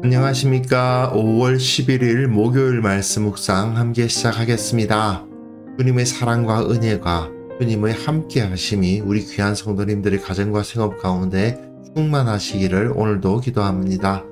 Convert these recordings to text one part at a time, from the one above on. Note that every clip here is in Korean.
안녕하십니까. 5월 11일 목요일 말씀 묵상 함께 시작하겠습니다. 주님의 사랑과 은혜가 주님의 함께 하심이 우리 귀한 성도님들의 가정과 생업 가운데 충만하시기를 오늘도 기도합니다.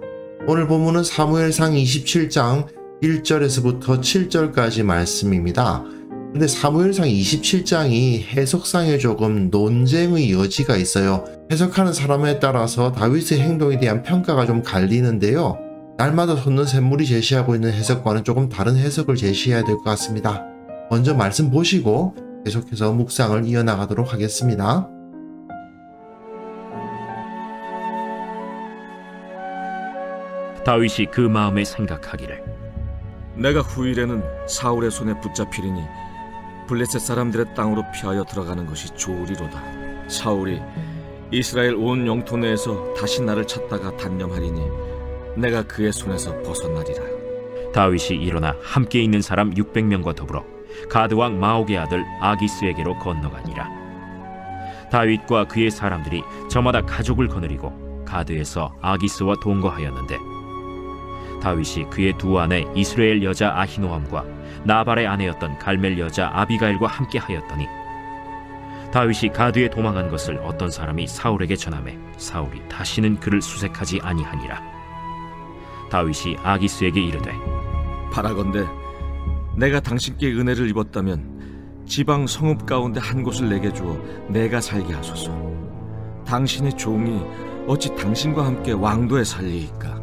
오늘 본문은 사무엘상 27장 1절에서부터 7절까지 말씀입니다. 근데 사무엘상 27장이 해석상에 조금 논쟁의 여지가 있어요. 해석하는 사람에 따라서 다윗의 행동에 대한 평가가 좀 갈리는데요. 날마다 솟는 샘물이 제시하고 있는 해석과는 조금 다른 해석을 제시해야 될 것 같습니다. 먼저 말씀 보시고 계속해서 묵상을 이어나가도록 하겠습니다. 다윗이 그 마음에 생각하기를 내가 후일에는 사울의 손에 붙잡히리니 블레셋 사람들의 땅으로 피하여 들어가는 것이 좋으리로다. 사울이 이스라엘 온 영토 내에서 다시 나를 찾다가 단념하리니 내가 그의 손에서 벗어나리라. 다윗이 일어나 함께 있는 사람 600명과 더불어 가드왕 마옥의 아들 아기스에게로 건너가니라. 다윗과 그의 사람들이 저마다 가족을 거느리고 가드에서 아기스와 동거하였는데 다윗이 그의 두 아내 이스라엘 여자 아히노함과 나발의 아내였던 갈멜 여자 아비가일과 함께 하였더니 다윗이 가드에 도망한 것을 어떤 사람이 사울에게 전하매 사울이 다시는 그를 수색하지 아니하니라. 다윗이 아기스에게 이르되 바라건대 내가 당신께 은혜를 입었다면 지방 성읍 가운데 한 곳을 내게 주어 내가 살게 하소서. 당신의 종이 어찌 당신과 함께 왕도에 살리이까.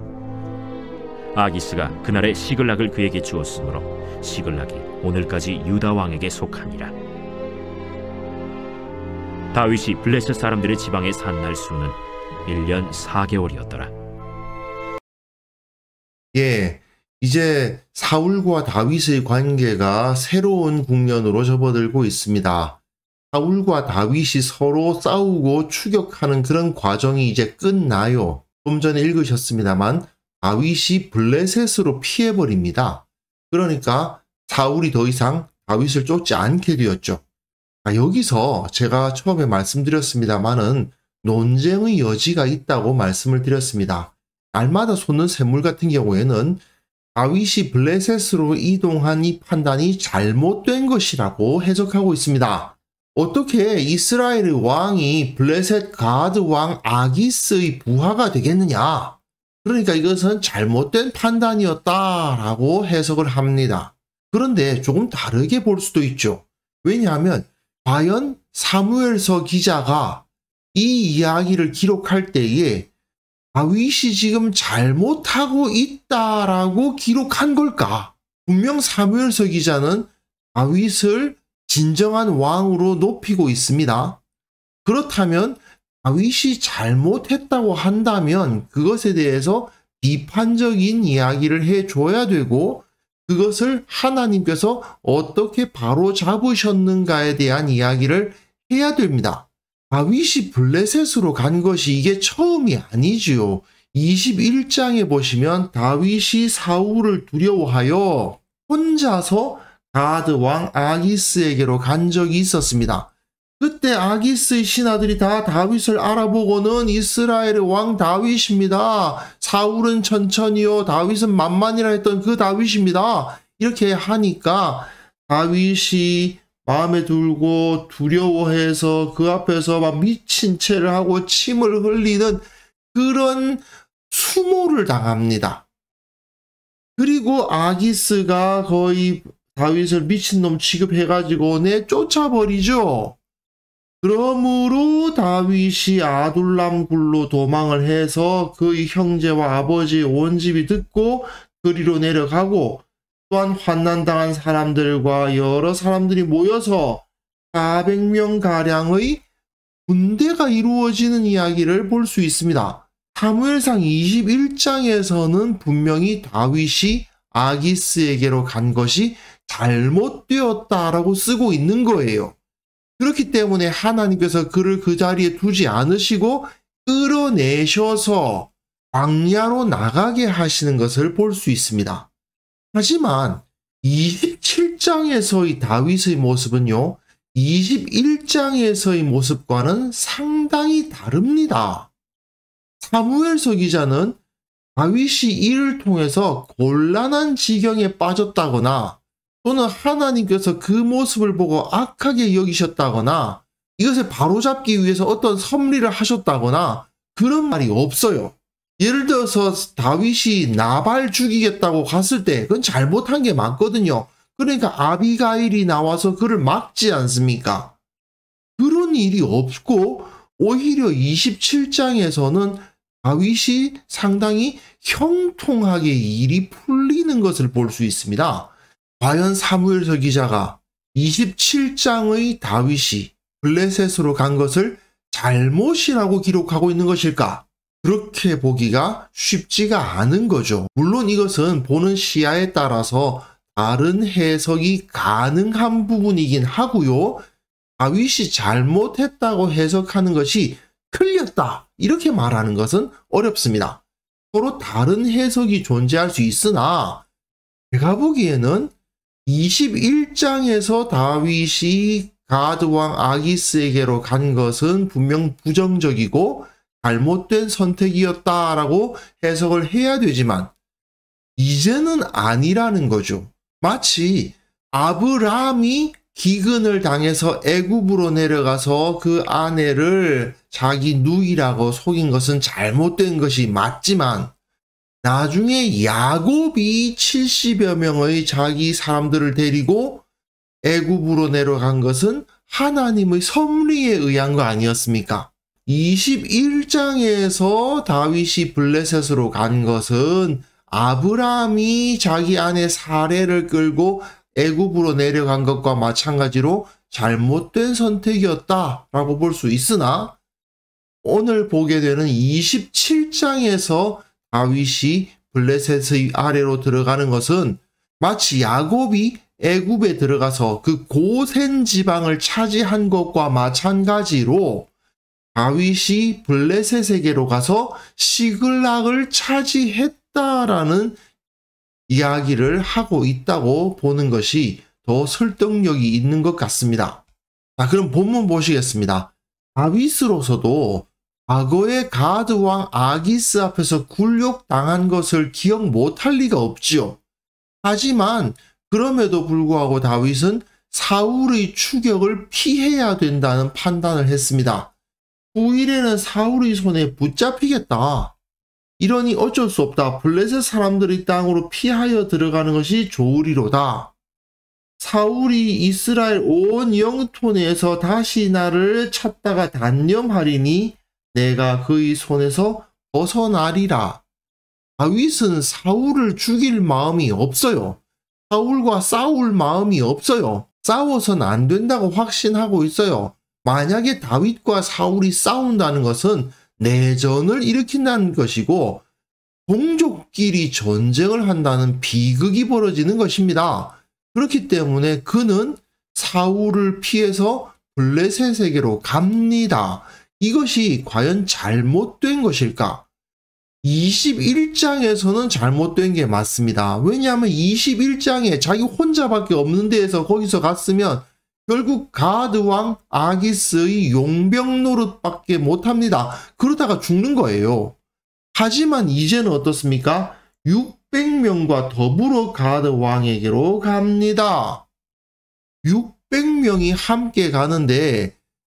아기스가 그날에 시글락을 그에게 주었으므로 시글락이 오늘까지 유다 왕에게 속하니라. 다윗이 블레셋 사람들의 지방에 산 날 수는 1년 4개월이었더라. 이제 사울과 다윗의 관계가 새로운 국면으로 접어들고 있습니다. 사울과 다윗이 서로 싸우고 추격하는 그런 과정이 이제 끝나요. 좀 전에 읽으셨습니다만 다윗이 블레셋으로 피해버립니다. 그러니까 사울이 더 이상 다윗을 쫓지 않게 되었죠. 여기서 제가 처음에 말씀드렸습니다만은 논쟁의 여지가 있다고 말씀을 드렸습니다. 날마다 솟는 샘물 같은 경우에는 다윗이 블레셋으로 이동한 이 판단이 잘못된 것이라고 해석하고 있습니다. 어떻게 이스라엘의 왕이 블레셋 가드 왕 아기스의 부하가 되겠느냐? 그러니까 이것은 잘못된 판단이었다라고 해석을 합니다. 그런데 조금 다르게 볼 수도 있죠. 왜냐하면 과연 사무엘서 기자가 이 이야기를 기록할 때에 다윗이 지금 잘못하고 있다라고 기록한 걸까? 분명 사무엘서 기자는 다윗을 진정한 왕으로 높이고 있습니다. 그렇다면 다윗이 잘못했다고 한다면 그것에 대해서 비판적인 이야기를 해줘야 되고 그것을 하나님께서 어떻게 바로 잡으셨는가에 대한 이야기를 해야 됩니다. 다윗이 블레셋으로 간 것이 이게 처음이 아니지요. 21장에 보시면 다윗이 사울을 두려워하여 혼자서 가드 왕 아기스에게로 간 적이 있었습니다. 그때 아기스의 신하들이 다 다윗을 알아보고는 이스라엘의 왕 다윗입니다. 사울은 천천히요, 다윗은 만만이라 했던 그 다윗입니다. 이렇게 하니까 다윗이 마음에 들고 두려워해서 그 앞에서 막 미친 채를 하고 침을 흘리는 그런 수모를 당합니다. 그리고 아기스가 거의 다윗을 미친놈 취급해가지고 내쫓아버리죠. 그러므로 다윗이 아둘람 굴로 도망을 해서 그의 형제와 아버지의 온 집이 듣고 그리로 내려가고 또한 환난당한 사람들과 여러 사람들이 모여서 400명가량의 군대가 이루어지는 이야기를 볼 수 있습니다. 사무엘상 21장에서는 분명히 다윗이 아기스에게로 간 것이 잘못되었다라고 쓰고 있는 거예요. 그렇기 때문에 하나님께서 그를 그 자리에 두지 않으시고 끌어내셔서 광야로 나가게 하시는 것을 볼 수 있습니다. 하지만 27장에서의 다윗의 모습은요, 21장에서의 모습과는 상당히 다릅니다. 사무엘서 기자는 다윗이 이를 통해서 곤란한 지경에 빠졌다거나 또는 하나님께서 그 모습을 보고 악하게 여기셨다거나 이것을 바로잡기 위해서 어떤 섭리를 하셨다거나 그런 말이 없어요. 예를 들어서 다윗이 나발 죽이겠다고 갔을 때 그건 잘못한 게 맞거든요. 그러니까 아비가일이 나와서 그를 막지 않습니까? 그런 일이 없고 오히려 27장에서는 다윗이 상당히 형통하게 일이 풀리는 것을 볼 수 있습니다. 과연 사무엘서 기자가 27장의 다윗이 블레셋으로 간 것을 잘못이라고 기록하고 있는 것일까? 그렇게 보기가 쉽지가 않은 거죠. 물론 이것은 보는 시야에 따라서 다른 해석이 가능한 부분이긴 하고요. 다윗이 잘못했다고 해석하는 것이 틀렸다 이렇게 말하는 것은 어렵습니다. 서로 다른 해석이 존재할 수 있으나 제가 보기에는 21장에서 다윗이 가드왕 아기스에게로 간 것은 분명 부정적이고 잘못된 선택이었다라고 해석을 해야 되지만 이제는 아니라는 거죠. 마치 아브라함이 기근을 당해서 애굽으로 내려가서 그 아내를 자기 누이라고 속인 것은 잘못된 것이 맞지만 나중에 야곱이 70여 명의 자기 사람들을 데리고 애굽으로 내려간 것은 하나님의 섭리에 의한 거 아니었습니까? 21장에서 다윗이 블레셋으로 간 것은 아브라함이 자기 아내 사레를 끌고 애굽으로 내려간 것과 마찬가지로 잘못된 선택이었다라고 볼 수 있으나 오늘 보게 되는 27장에서 다윗이 블레셋의 아래로 들어가는 것은 마치 야곱이 애굽에 들어가서 그 고센 지방을 차지한 것과 마찬가지로 다윗이 블레셋에게로 가서 시글락을 차지했다라는 이야기를 하고 있다고 보는 것이 더 설득력이 있는 것 같습니다. 자, 그럼 본문 보시겠습니다. 다윗으로서도 과거에 가드 왕 아기스 앞에서 굴욕당한 것을 기억 못할 리가 없지요. 하지만 그럼에도 불구하고 다윗은 사울의 추격을 피해야 된다는 판단을 했습니다. 후일에는 사울의 손에 붙잡히겠다. 이러니 어쩔 수 없다. 블레셋 사람들의 땅으로 피하여 들어가는 것이 좋으리로다. 사울이 이스라엘 온 영토 내에서 다시 나를 찾다가 단념하리니 내가 그의 손에서 벗어나리라. 다윗은 사울을 죽일 마음이 없어요. 사울과 싸울 마음이 없어요. 싸워서는 안 된다고 확신하고 있어요. 만약에 다윗과 사울이 싸운다는 것은 내전을 일으킨다는 것이고 동족끼리 전쟁을 한다는 비극이 벌어지는 것입니다. 그렇기 때문에 그는 사울을 피해서 블레셋에게로 갑니다. 이것이 과연 잘못된 것일까? 21장에서는 잘못된 게 맞습니다. 왜냐하면 21장에 자기 혼자밖에 없는 데에서 거기서 갔으면 결국 가드 왕 아기스의 용병 노릇밖에 못합니다. 그러다가 죽는 거예요. 하지만 이제는 어떻습니까? 600명과 더불어 가드 왕에게로 갑니다. 600명이 함께 가는데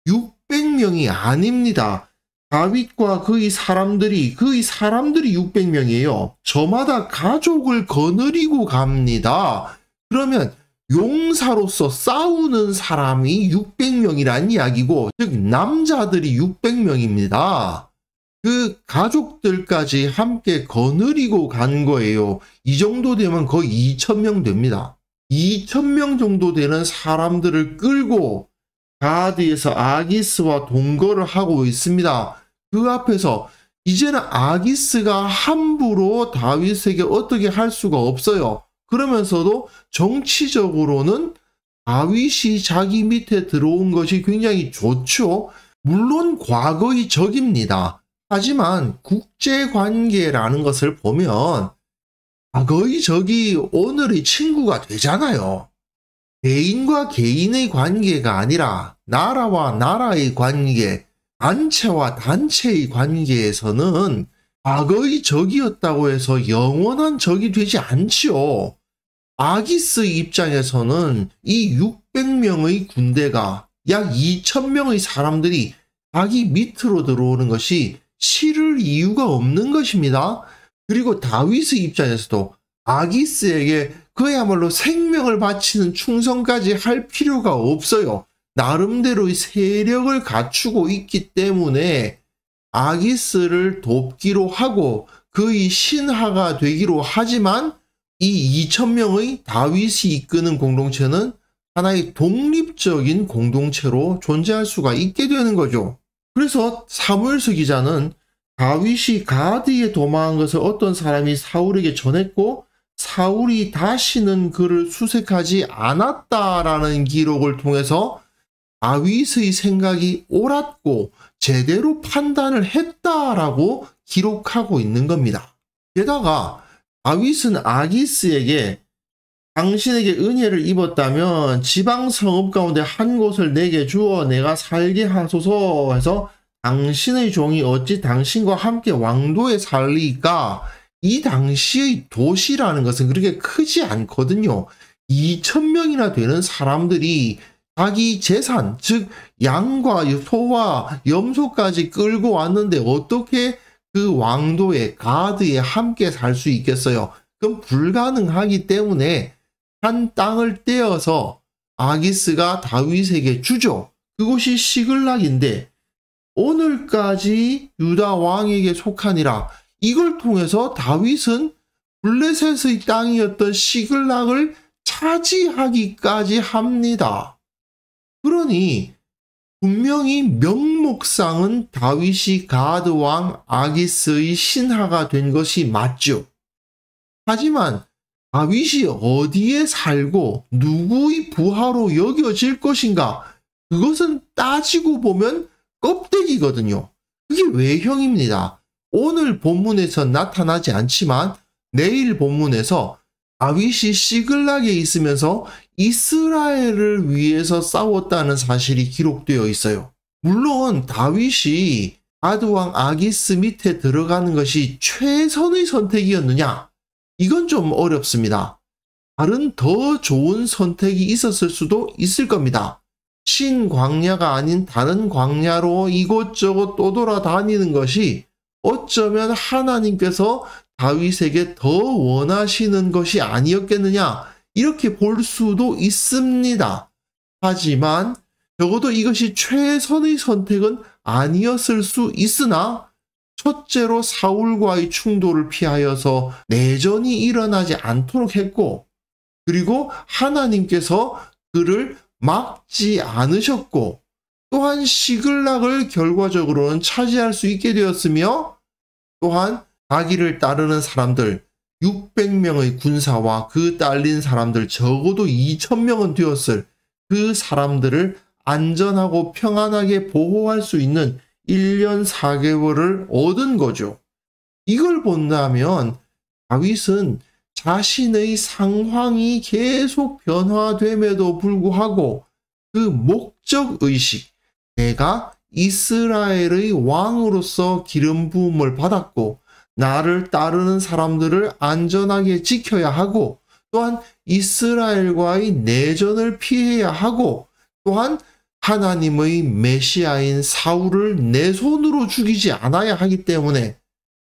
600명이 아닙니다. 다윗과 그의 사람들이 600명이에요. 저마다 가족을 거느리고 갑니다. 그러면 용사로서 싸우는 사람이 600명이란 이야기고, 즉 남자들이 600명입니다. 그 가족들까지 함께 거느리고 간 거예요. 이 정도 되면 거의 2,000명 됩니다. 2,000명 정도 되는 사람들을 끌고 가드에서 아기스와 동거를 하고 있습니다. 그 앞에서 이제는 아기스가 함부로 다윗에게 어떻게 할 수가 없어요. 그러면서도 정치적으로는 다윗이 자기 밑에 들어온 것이 굉장히 좋죠. 물론 과거의 적입니다. 하지만 국제관계라는 것을 보면 과거의 적이 오늘의 친구가 되잖아요. 개인과 개인의 관계가 아니라 나라와 나라의 관계, 단체와 단체의 관계에서는 과거의 적이었다고 해서 영원한 적이 되지 않지요. 아기스 입장에서는 이 600명의 군대가 약 2,000명의 사람들이 자기 밑으로 들어오는 것이 싫을 이유가 없는 것입니다. 그리고 다윗의 입장에서도 아기스에게 그야말로 생명을 바치는 충성까지 할 필요가 없어요. 나름대로의 세력을 갖추고 있기 때문에 아기스를 돕기로 하고 그의 신하가 되기로 하지만 이 2,000명의 다윗이 이끄는 공동체는 하나의 독립적인 공동체로 존재할 수가 있게 되는 거죠. 그래서 사무엘서 기자는 다윗이 가드에 도망한 것을 어떤 사람이 사울에게 전했고 사울이 다시는 그를 수색하지 않았다라는 기록을 통해서 다윗의 생각이 옳았고 제대로 판단을 했다라고 기록하고 있는 겁니다. 게다가 다윗은 아기스에게 당신에게 은혜를 입었다면 지방 성읍 가운데 한 곳을 내게 주어 내가 살게 하소서 해서 당신의 종이 어찌 당신과 함께 왕도에 살리까? 이 당시의 도시라는 것은 그렇게 크지 않거든요. 2,000명이나 되는 사람들이 자기 재산, 즉 양과 소와 염소까지 끌고 왔는데 어떻게 그 왕도에 가드에 함께 살 수 있겠어요? 그럼 불가능하기 때문에 한 땅을 떼어서 아기스가 다윗에게 주죠. 그곳이 시글락인데 오늘까지 유다 왕에게 속하니라. 이걸 통해서 다윗은 블레셋의 땅이었던 시글락을 차지하기까지 합니다. 그러니 분명히 명목상은 다윗이 가드 왕 아기스의 신하가 된 것이 맞죠. 하지만 다윗이 어디에 살고 누구의 부하로 여겨질 것인가? 그것은 따지고 보면 껍데기거든요. 그게 외형입니다. 오늘 본문에서 나타나지 않지만 내일 본문에서 다윗이 시글락에 있으면서 이스라엘을 위해서 싸웠다는 사실이 기록되어 있어요. 물론 다윗이 가드 왕 아기스 밑에 들어가는 것이 최선의 선택이었느냐? 이건 좀 어렵습니다. 다른 더 좋은 선택이 있었을 수도 있을 겁니다. 신광야가 아닌 다른 광야로 이곳저곳 떠돌아다니는 것이 어쩌면 하나님께서 다윗에게 더 원하시는 것이 아니었겠느냐 이렇게 볼 수도 있습니다. 하지만 적어도 이것이 최선의 선택은 아니었을 수 있으나 첫째로 사울과의 충돌을 피하여서 내전이 일어나지 않도록 했고 그리고 하나님께서 그를 막지 않으셨고 또한 시글락을 결과적으로는 차지할 수 있게 되었으며 또한 자기를 따르는 사람들 600명의 군사와 그 딸린 사람들 적어도 2,000명은 되었을 그 사람들을 안전하고 평안하게 보호할 수 있는 1년 4개월을 얻은 거죠. 이걸 본다면 다윗은 자신의 상황이 계속 변화됨에도 불구하고 그 목적의식, 내가 이스라엘의 왕으로서 기름 부음을 받았고 나를 따르는 사람들을 안전하게 지켜야 하고 또한 이스라엘과의 내전을 피해야 하고 또한 하나님의 메시아인 사울을 내 손으로 죽이지 않아야 하기 때문에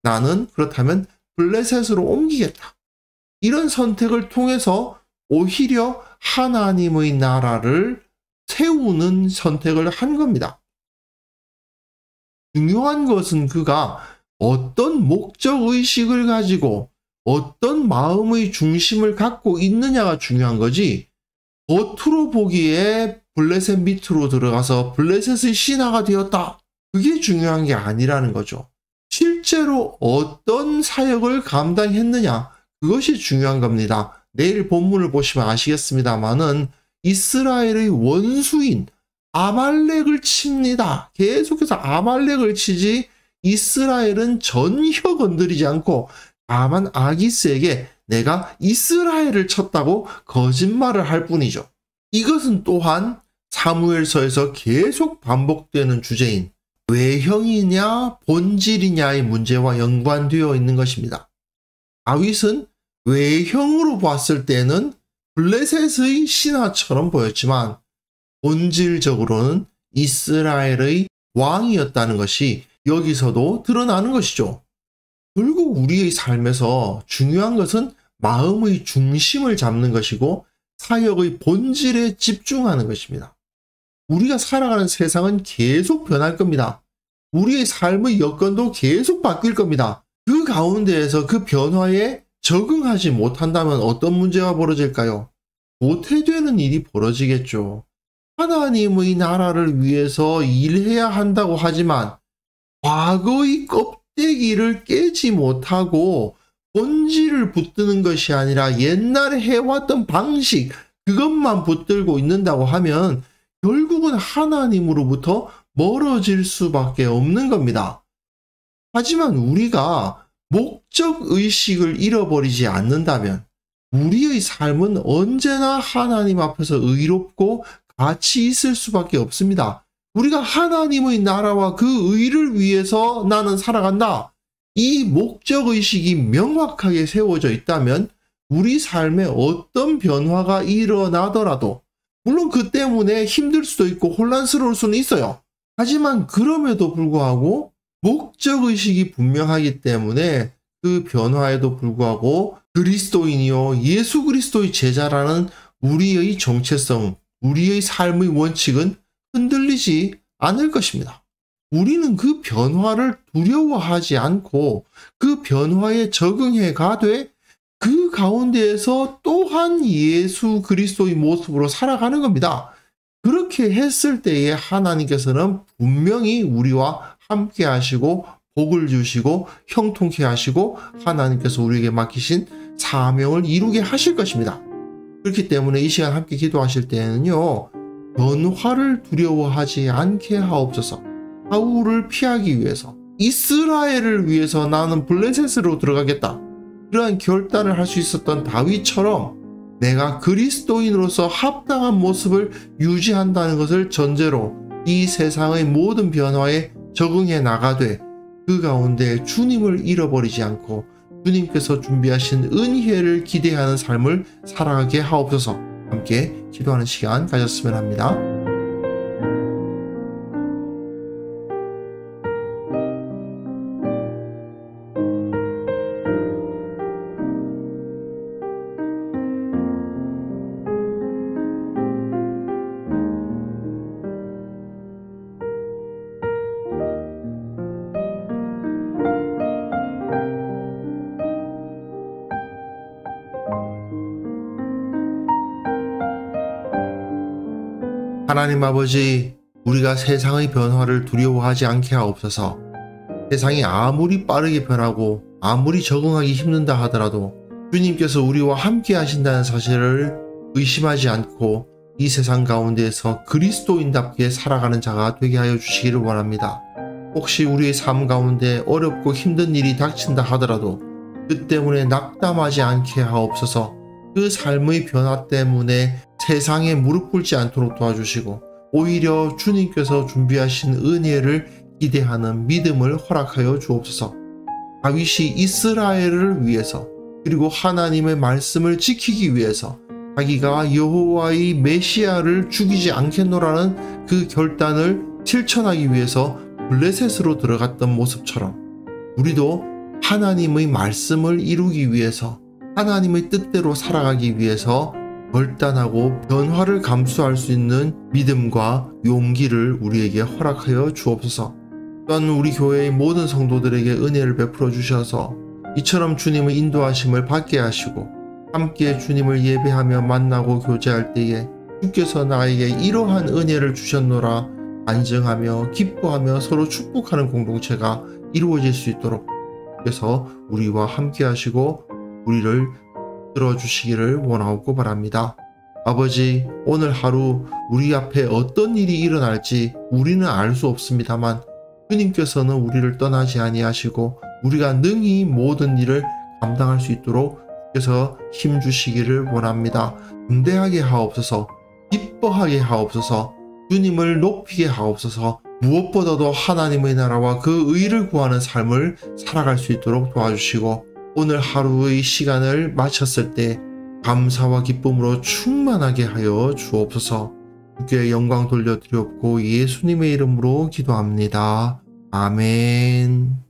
나는 그렇다면 블레셋으로 옮기겠다. 이런 선택을 통해서 오히려 하나님의 나라를 세우는 선택을 한 겁니다. 중요한 것은 그가 어떤 목적의식을 가지고 어떤 마음의 중심을 갖고 있느냐가 중요한 거지 겉으로 보기에 블레셋 밑으로 들어가서 블레셋의 신하가 되었다. 그게 중요한 게 아니라는 거죠. 실제로 어떤 사역을 감당했느냐 그것이 중요한 겁니다. 내일 본문을 보시면 아시겠습니다만은 이스라엘의 원수인 아말렉을 칩니다. 계속해서 아말렉을 치지 이스라엘은 전혀 건드리지 않고 다만 아기스에게 내가 이스라엘을 쳤다고 거짓말을 할 뿐이죠. 이것은 또한 사무엘서에서 계속 반복되는 주제인 외형이냐 본질이냐의 문제와 연관되어 있는 것입니다. 다윗은 외형으로 봤을 때는 블레셋의 신하처럼 보였지만 본질적으로는 이스라엘의 왕이었다는 것이 여기서도 드러나는 것이죠. 결국 우리의 삶에서 중요한 것은 마음의 중심을 잡는 것이고 사역의 본질에 집중하는 것입니다. 우리가 살아가는 세상은 계속 변할 겁니다. 우리의 삶의 여건도 계속 바뀔 겁니다. 그 가운데에서 그 변화에 적응하지 못한다면 어떤 문제가 벌어질까요? 도태되는 일이 벌어지겠죠. 하나님의 나라를 위해서 일해야 한다고 하지만 과거의 껍데기를 깨지 못하고 본질을 붙드는 것이 아니라 옛날에 해왔던 방식 그것만 붙들고 있는다고 하면 결국은 하나님으로부터 멀어질 수밖에 없는 겁니다. 하지만 우리가 목적의식을 잃어버리지 않는다면 우리의 삶은 언제나 하나님 앞에서 의롭고 가치 있을 수밖에 없습니다. 우리가 하나님의 나라와 그 의를 위해서 나는 살아간다. 이 목적의식이 명확하게 세워져 있다면 우리 삶에 어떤 변화가 일어나더라도 물론 그 때문에 힘들 수도 있고 혼란스러울 수는 있어요. 하지만 그럼에도 불구하고 목적의식이 분명하기 때문에 그 변화에도 불구하고 그리스도인이요 예수 그리스도의 제자라는 우리의 정체성, 우리의 삶의 원칙은 흔들리지 않을 것입니다. 우리는 그 변화를 두려워하지 않고 그 변화에 적응해 가되 그 가운데에서 또한 예수 그리스도의 모습으로 살아가는 겁니다. 그렇게 했을 때에 하나님께서는 분명히 우리와 함께 하시고 복을 주시고 형통케 하시고 하나님께서 우리에게 맡기신 사명을 이루게 하실 것입니다. 그렇기 때문에 이 시간 함께 기도하실 때에는요. 변화를 두려워하지 않게 하옵소서. 사울을 피하기 위해서 이스라엘을 위해서 나는 블레셋으로 들어가겠다. 그러한 결단을 할 수 있었던 다윗처럼 내가 그리스도인으로서 합당한 모습을 유지한다는 것을 전제로 이 세상의 모든 변화에 적응해 나가되 그 가운데 주님을 잃어버리지 않고 주님께서 준비하신 은혜를 기대하는 삶을 살아가게 하옵소서. 함께 기도하는 시간 가졌으면 합니다. 하나님 아버지, 우리가 세상의 변화를 두려워하지 않게 하옵소서. 세상이 아무리 빠르게 변하고 아무리 적응하기 힘든다 하더라도 주님께서 우리와 함께 하신다는 사실을 의심하지 않고 이 세상 가운데에서 그리스도인답게 살아가는 자가 되게 하여 주시기를 원합니다. 혹시 우리의 삶 가운데 어렵고 힘든 일이 닥친다 하더라도 그 때문에 낙담하지 않게 하옵소서. 그 삶의 변화 때문에 세상에 무릎 꿇지 않도록 도와주시고 오히려 주님께서 준비하신 은혜를 기대하는 믿음을 허락하여 주옵소서. 다윗이 이스라엘을 위해서 그리고 하나님의 말씀을 지키기 위해서 자기가 여호와의 메시아를 죽이지 않겠노라는 그 결단을 실천하기 위해서 블레셋으로 들어갔던 모습처럼 우리도 하나님의 말씀을 이루기 위해서 하나님의 뜻대로 살아가기 위해서 결단하고 변화를 감수할 수 있는 믿음과 용기를 우리에게 허락하여 주옵소서. 또한 우리 교회의 모든 성도들에게 은혜를 베풀어 주셔서 이처럼 주님의 인도하심을 받게 하시고 함께 주님을 예배하며 만나고 교제할 때에 주께서 나에게 이러한 은혜를 주셨노라 안증하며 기뻐하며 서로 축복하는 공동체가 이루어질 수 있도록 주께서 우리와 함께 하시고 우리를 들어주시기를 원하고 바랍니다. 아버지, 오늘 하루 우리 앞에 어떤 일이 일어날지 우리는 알 수 없습니다만 주님께서는 우리를 떠나지 아니하시고 우리가 능히 모든 일을 감당할 수 있도록 주께서 힘주시기를 원합니다. 담대하게 하옵소서, 기뻐하게 하옵소서, 주님을 높이게 하옵소서, 무엇보다도 하나님의 나라와 그 의를 구하는 삶을 살아갈 수 있도록 도와주시고 오늘 하루의 시간을 마쳤을 때 감사와 기쁨으로 충만하게 하여 주옵소서. 주께 영광 돌려드렸고 예수님의 이름으로 기도합니다. 아멘.